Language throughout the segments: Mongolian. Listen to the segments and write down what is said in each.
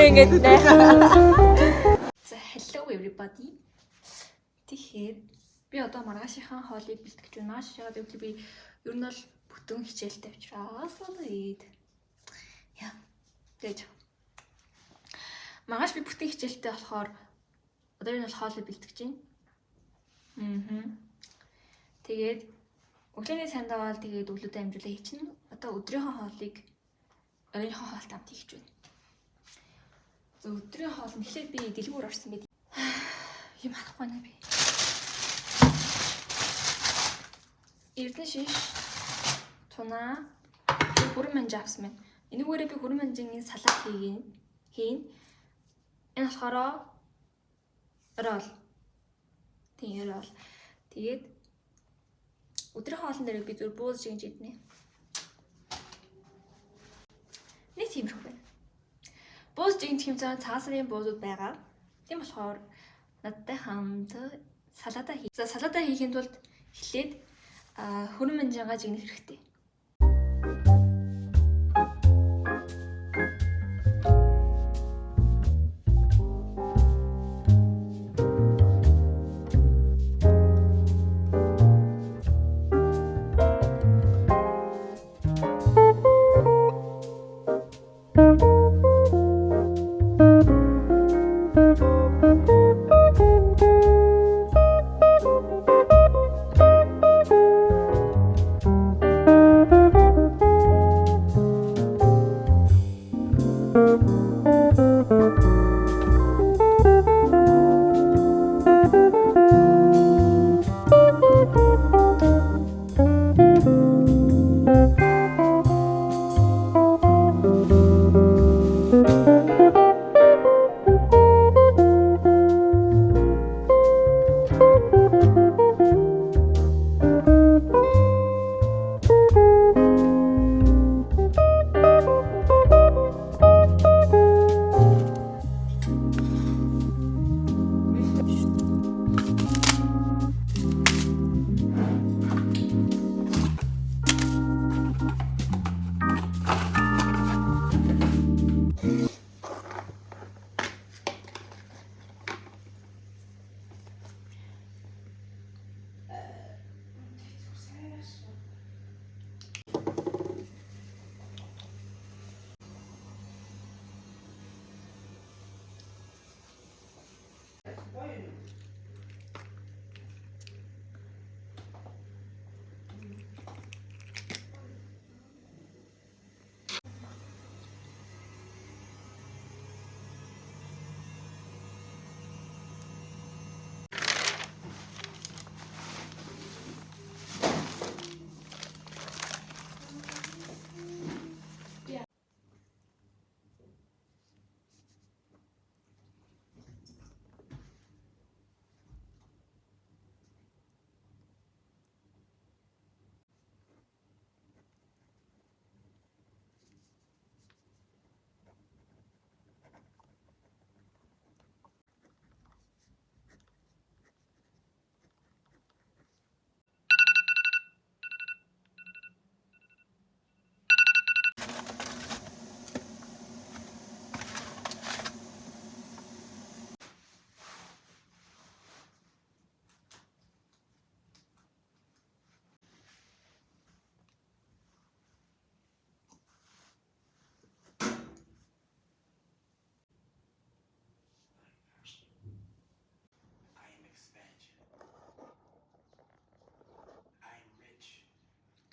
ингээд нэ. За hello everybody. Тэгэхээр би одоо маргаашийнхаа хоолыг бэлтгэж байна. Маш яагаад гэвэл би ер нь бол бүтэн хичээлтэй учраас яа. Тэгэж. Маргааш би бүтэн хичээлтэй болохоор одоо энэ бол хоолыг бэлтгэж байна. Тэгээд өглөөний сандавал тэгээд өглөөдөө амжуулаа хийчихнэ. Одоо өдрийнхөө хоолыг оройнхоо хоолтой хамт хийж байна. За өдрийн хоол нь эхлээд би дэлгүүр орсон байд. Юм харахгүй наа би. Эрдэнэ шиш, тунаа, хүрэн манж авсан байна. Энэгээрээ би хүрэн манжийн салат хийн. Энэ болохоор орол. Тийм орол. Тэгээд өдрийн хоолн дээр би зүр бууз жигж иднэ. Нэг тиймэрхүү байна. Бууз жигж хэмжээ цаасрын буузууд байгаа. Тийм болохоор надтай хамт салата хий. За салата хийхэд тулд эхлээд хүрэн манжингаа жигнэх хэрэгтэй.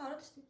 Ороод шүү.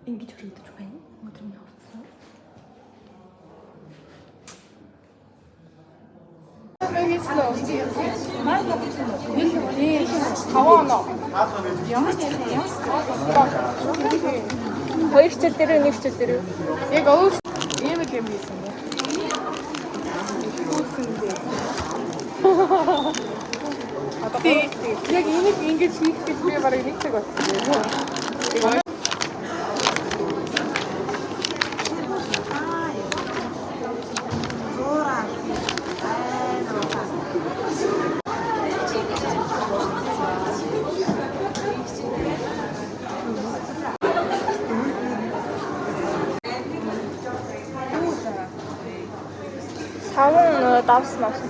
Ингэж өргөдөж байна. Өдрийн хувцас. Хоёр хичээл дээр нэг хичээл дээр. Яг өөр ийм юм хийсэн юм. Яг энийг ингэж хийх гэж би барыг нэг цаг болсон. Савн давсан авсан.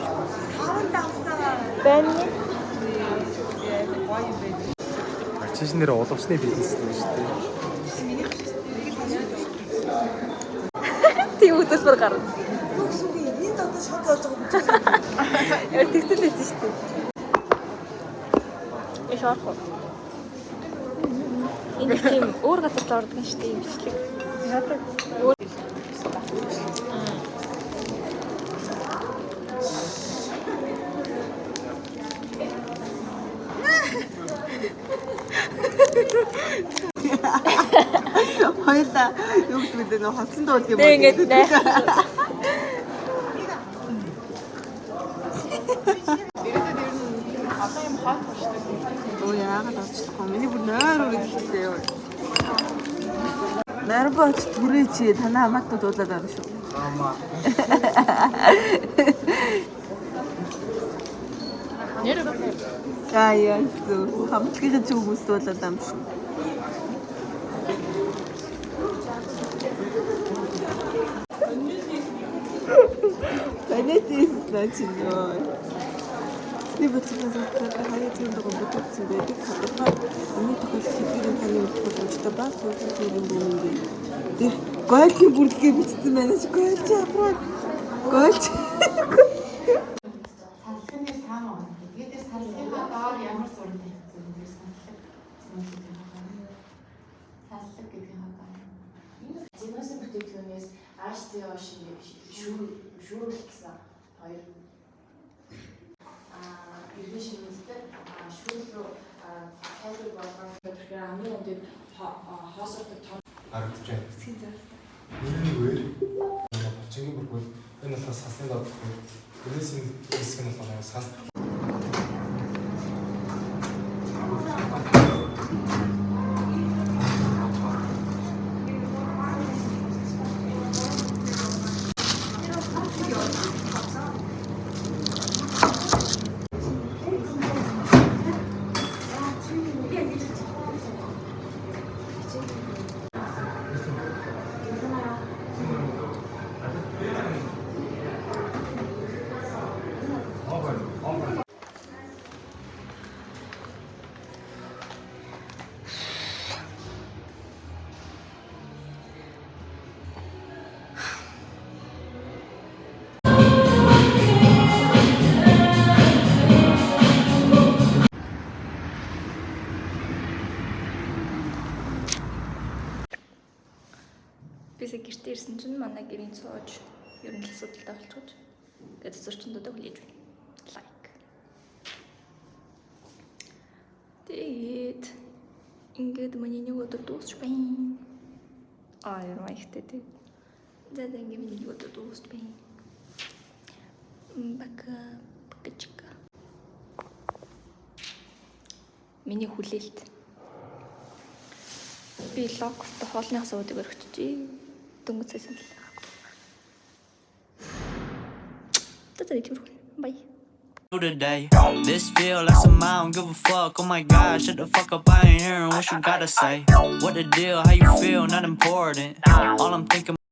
Савн давсаа. Байна. Чиш нэр уламсны бизнес гэдэг шүү дээ. Тийм үдээс бүр гарна. Энд одоо шок болж байгаа юм. Яа тэгтэл байсан шүү дээ. Эш орох уу? Энэ тийм өөр газар ордог юм шүү дээ юм бичлэг. Яадаг. Хоёлаа юу гэдэг вэ? Хослон дуул юм уу? Тэг ингэж найх. Оо яагаад очлохгүй. Миний бүр нойр үргэлж хэлээ юу. Нарбач түрээч танаа хамаатад дуулаад байгаа шүү. Нэр яа зү хамтлагийн зүг хүмүүс дуулаад байгаа юм шүү. Банетис начинёй. Нибэтээс хаяа тийм дого бүтцэн байдаг. Хадгалаа миний тохиолдол хэдийн таны утгатай бас үгүй юм юм. Тэр гольгийн бүрдгээ бичсэн байна ч гольч авраа. Гольч. Салхины сам аа. Тэгээд салхигаа доор ямар суран тавьчихсан бэ? Салхи гэдэг юм байна. Зинээс бүтээгдэхүүнээс HCO шүүрүүлэх гэсэн хоёр иргэн шинжтэй шүүл рүү тайлбар болгох гэдэг хамгийн өндөр хоосордог том Харагдаж байна. Миний үгээр болчихгийн бүргүй энэ болохоос хасны доод өнөөс энэ хэсэг нь болохоор хас Бисээ гэртээ ирсэн чинь манай гэрийн цоож ер нь л асуудалтай болчиход тэгээд зурчиндуудаа хүлээж байна. Лайк. Тэгээд ингээд миний нэг өдөр дуусч байна. Яа ихтэй тэг. Тэгээд ингээд миний нэг өдөр дуусч байна. Бакачка. Миний хүлээлт. Би логт хоолны асуудыг өргөчжээ. Дөнгөж сайсан л. Bye. Today, this feel like some I don't give a fuck. Oh my god, shut the fuck up, I ain't hearing what you gotta say. What the deal, how you feel, not important. All I'm thinking